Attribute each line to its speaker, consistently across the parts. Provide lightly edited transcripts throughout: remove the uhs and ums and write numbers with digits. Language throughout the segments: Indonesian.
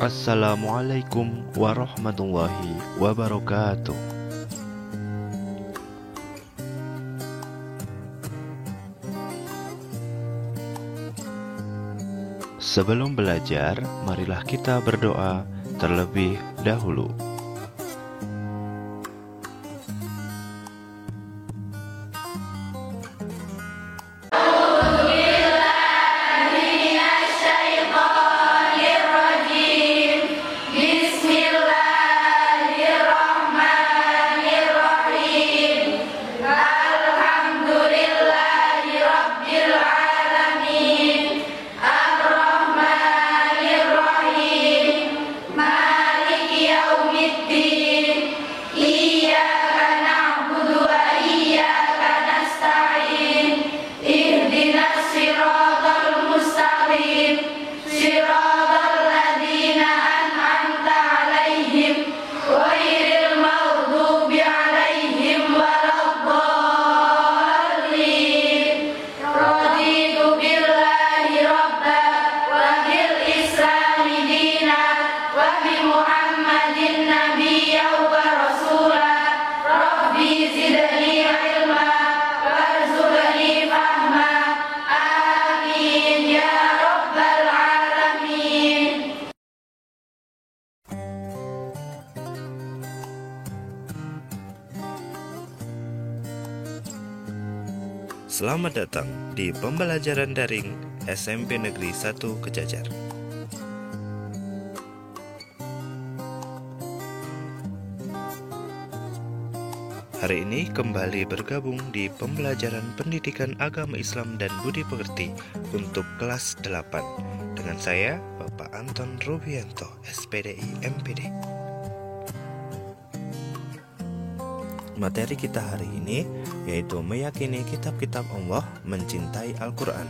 Speaker 1: Assalamualaikum warahmatullahi wabarakatuh. Sebelum belajar, marilah kita berdoa terlebih dahulu. Selamat datang di pembelajaran daring SMP Negeri 1 Kejajar. Hari ini kembali bergabung di pembelajaran pendidikan agama Islam dan budi pekerti untuk kelas 8 dengan saya Bapak Anton Rubianto, SPDI MPD. Materi kita hari ini yaitu meyakini kitab-kitab Allah, mencintai Al-Quran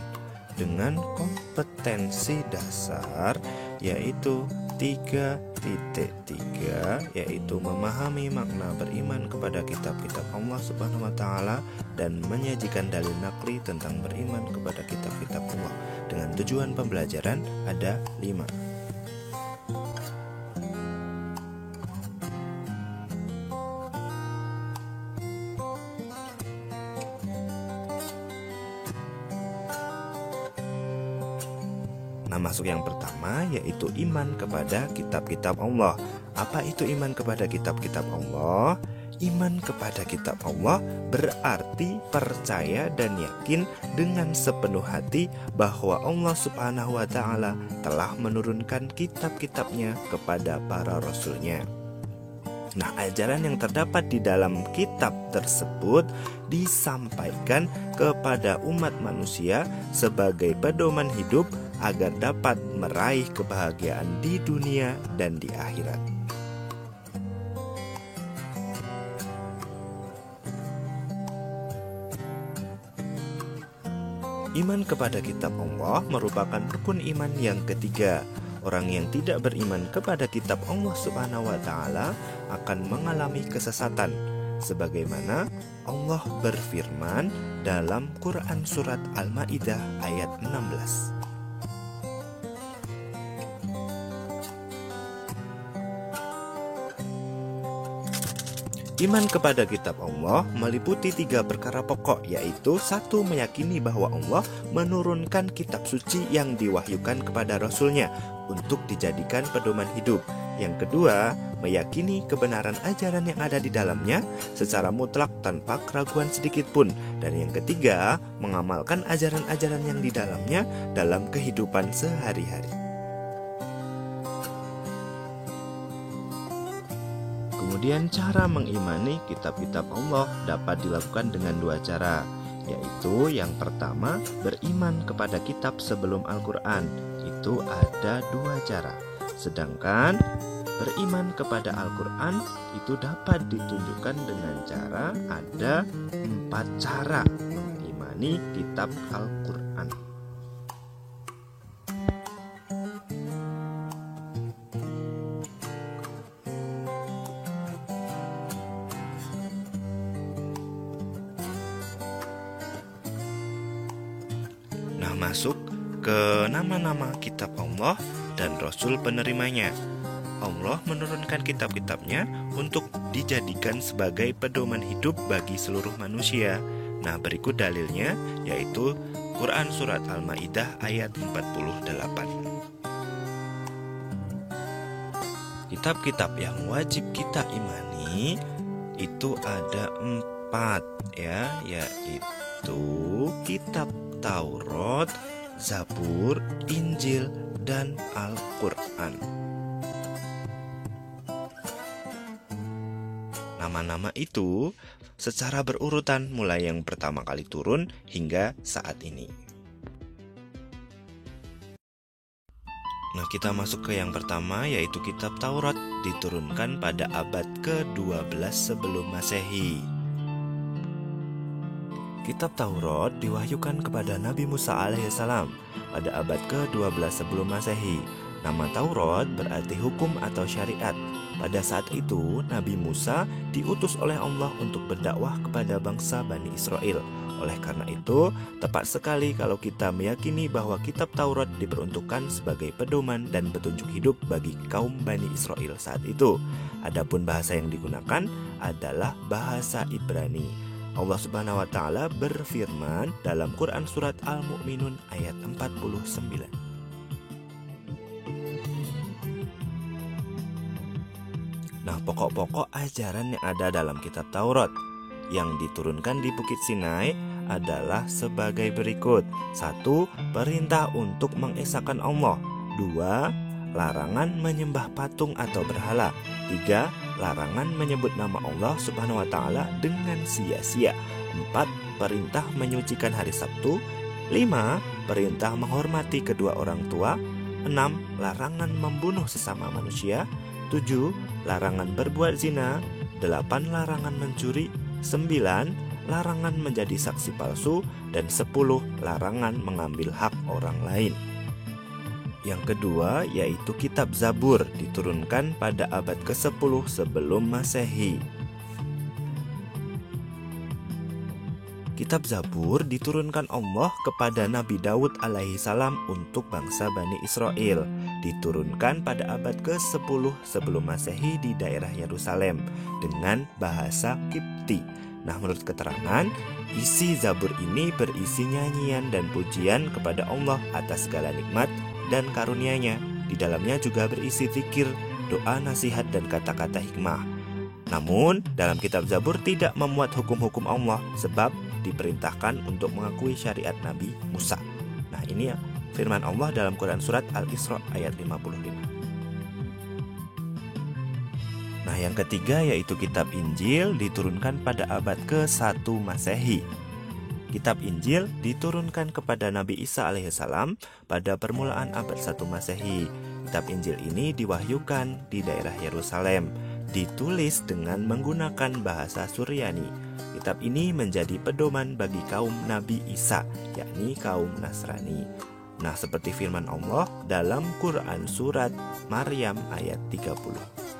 Speaker 1: dengan kompetensi dasar yaitu 3.3, yaitu memahami makna beriman kepada kitab-kitab Allah Subhanahu wa Ta'ala dan menyajikan dalil nakli tentang beriman kepada kitab-kitab Allah. Dengan tujuan pembelajaran ada 5. Nah, masuk yang pertama yaitu iman kepada kitab-kitab Allah. Apa itu iman kepada kitab-kitab Allah? Iman kepada kitab Allah berarti percaya dan yakin dengan sepenuh hati bahwa Allah Subhanahu wa Ta'ala telah menurunkan kitab-kitabnya kepada para rasulnya. Nah, ajaran yang terdapat di dalam kitab tersebut disampaikan kepada umat manusia sebagai pedoman hidup agar dapat meraih kebahagiaan di dunia dan di akhirat. Iman kepada kitab Allah merupakan rukun iman yang ketiga. Orang yang tidak beriman kepada kitab Allah Subhanahu wa Ta'ala akan mengalami kesesatan, sebagaimana Allah berfirman dalam Quran surat Al-Maidah ayat 16. Iman kepada kitab Allah meliputi 3 perkara pokok, yaitu 1. Meyakini bahwa Allah menurunkan kitab suci yang diwahyukan kepada Rasulnya untuk dijadikan pedoman hidup. Yang kedua, meyakini kebenaran ajaran yang ada di dalamnya secara mutlak tanpa keraguan sedikit pun. Dan yang ketiga, mengamalkan ajaran-ajaran yang di dalamnya dalam kehidupan sehari-hari. Kemudian cara mengimani kitab-kitab Allah dapat dilakukan dengan 2 cara, yaitu yang pertama beriman kepada kitab sebelum Al-Quran. Itu ada 2 cara. Sedangkan beriman kepada Al-Quran itu dapat ditunjukkan dengan cara ada 4 cara mengimani kitab Al-Quran. Nah, masuk ke nama-nama kitab Allah dan Rasul penerimanya. Allah menurunkan kitab-kitabnya untuk dijadikan sebagai pedoman hidup bagi seluruh manusia. Nah, berikut dalilnya, yaitu Quran Surat Al-Ma'idah ayat 48. Kitab-kitab yang wajib kita imani itu ada 4 ya, yaitu kitab Taurat, Zabur, Injil, dan Al-Quran. Nama-nama itu secara berurutan mulai yang pertama kali turun hingga saat ini. Nah, kita masuk ke yang pertama, yaitu kitab Taurat, diturunkan pada abad ke-12 sebelum Masehi. Kitab Taurat diwahyukan kepada Nabi Musa alaihissalam pada abad ke-12 sebelum Masehi. Nama Taurat berarti hukum atau syariat. Pada saat itu, Nabi Musa diutus oleh Allah untuk berdakwah kepada bangsa Bani Israel. Oleh karena itu, tepat sekali kalau kita meyakini bahwa kitab Taurat diperuntukkan sebagai pedoman dan petunjuk hidup bagi kaum Bani Israel saat itu. Adapun bahasa yang digunakan adalah bahasa Ibrani. Allah Subhanahu wa taala berfirman dalam Quran Surat Al-Mu'minun ayat 49. Nah, pokok-pokok ajaran yang ada dalam kitab Taurat yang diturunkan di Bukit Sinai adalah sebagai berikut. 1. Perintah untuk mengesahkan Allah. 2. Larangan menyembah patung atau berhala. 3. Larangan menyebut nama Allah Subhanahu wa taala dengan sia-sia. 4. Perintah menyucikan hari Sabtu. 5. Perintah menghormati kedua orang tua. 6. Larangan membunuh sesama manusia. 7. Larangan berbuat zina. 8. Larangan mencuri. 9. Larangan menjadi saksi palsu. Dan 10. Larangan mengambil hak orang lain. Yang kedua yaitu kitab Zabur, diturunkan pada abad ke-10 sebelum Masehi. Kitab Zabur diturunkan Allah kepada Nabi Daud alaihissalam untuk bangsa Bani Israel. Diturunkan pada abad ke-10 sebelum Masehi di daerah Yerusalem dengan bahasa Kipti. Nah, menurut keterangan, isi Zabur ini berisi nyanyian dan pujian kepada Allah atas segala nikmat dan karunia-Nya. Di dalamnya juga berisi zikir, doa, nasihat, dan kata-kata hikmah. Namun, dalam kitab Zabur tidak memuat hukum-hukum Allah sebab diperintahkan untuk mengakui syariat Nabi Musa. Nah, ini ya firman Allah dalam Quran Surat Al-Isra ayat 55. Nah, yang ketiga yaitu kitab Injil, diturunkan pada abad ke-1 Masehi. Kitab Injil diturunkan kepada Nabi Isa alaihissalam pada permulaan abad 1 Masehi. Kitab Injil ini diwahyukan di daerah Yerusalem, ditulis dengan menggunakan bahasa Suryani. Kitab ini menjadi pedoman bagi kaum Nabi Isa, yakni kaum Nasrani. Nah, seperti firman Allah dalam Quran Surat Maryam ayat 30.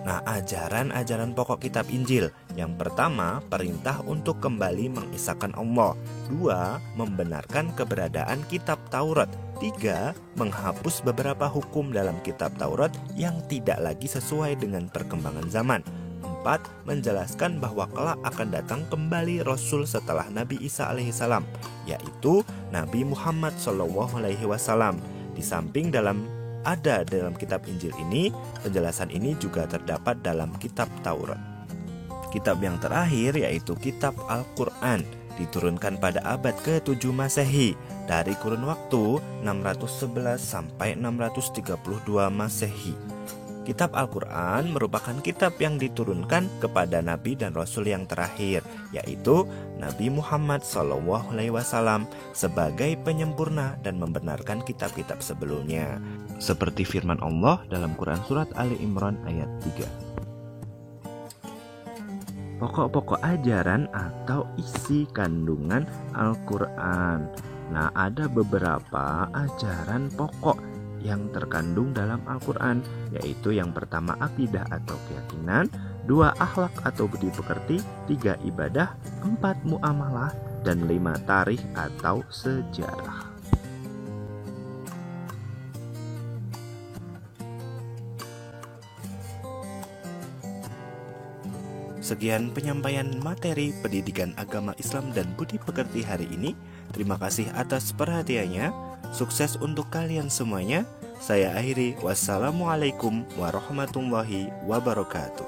Speaker 1: Nah, ajaran-ajaran pokok kitab Injil. Yang pertama, perintah untuk kembali mengisahkan Allah. 2. Membenarkan keberadaan kitab Taurat. 3. Menghapus beberapa hukum dalam kitab Taurat yang tidak lagi sesuai dengan perkembangan zaman. 4. Menjelaskan bahwa kelak akan datang kembali Rasul setelah Nabi Isa alaihissalam, yaitu Nabi Muhammad SAW. Di samping ada dalam kitab Injil ini, penjelasan ini juga terdapat dalam kitab Taurat. Kitab yang terakhir yaitu kitab Al-Quran, diturunkan pada abad ke-7 Masehi dari kurun waktu 611 sampai 632 Masehi. Kitab Al-Quran merupakan kitab yang diturunkan kepada Nabi dan Rasul yang terakhir, yaitu Nabi Muhammad SAW, sebagai penyempurna dan membenarkan kitab-kitab sebelumnya. Seperti firman Allah dalam Quran Surat Ali Imran ayat 3. Pokok-pokok ajaran atau isi kandungan Al-Quran. Nah, ada beberapa ajaran pokok yang terkandung dalam Al-Quran, yaitu yang pertama akidah atau keyakinan, 2 akhlak atau budi pekerti, 3 ibadah, 4 muamalah, dan 5 tarikh atau sejarah. Sekian penyampaian materi pendidikan agama Islam dan budi pekerti hari ini. Terima kasih atas perhatiannya. Sukses untuk kalian semuanya. Saya akhiri. Wassalamualaikum warahmatullahi wabarakatuh.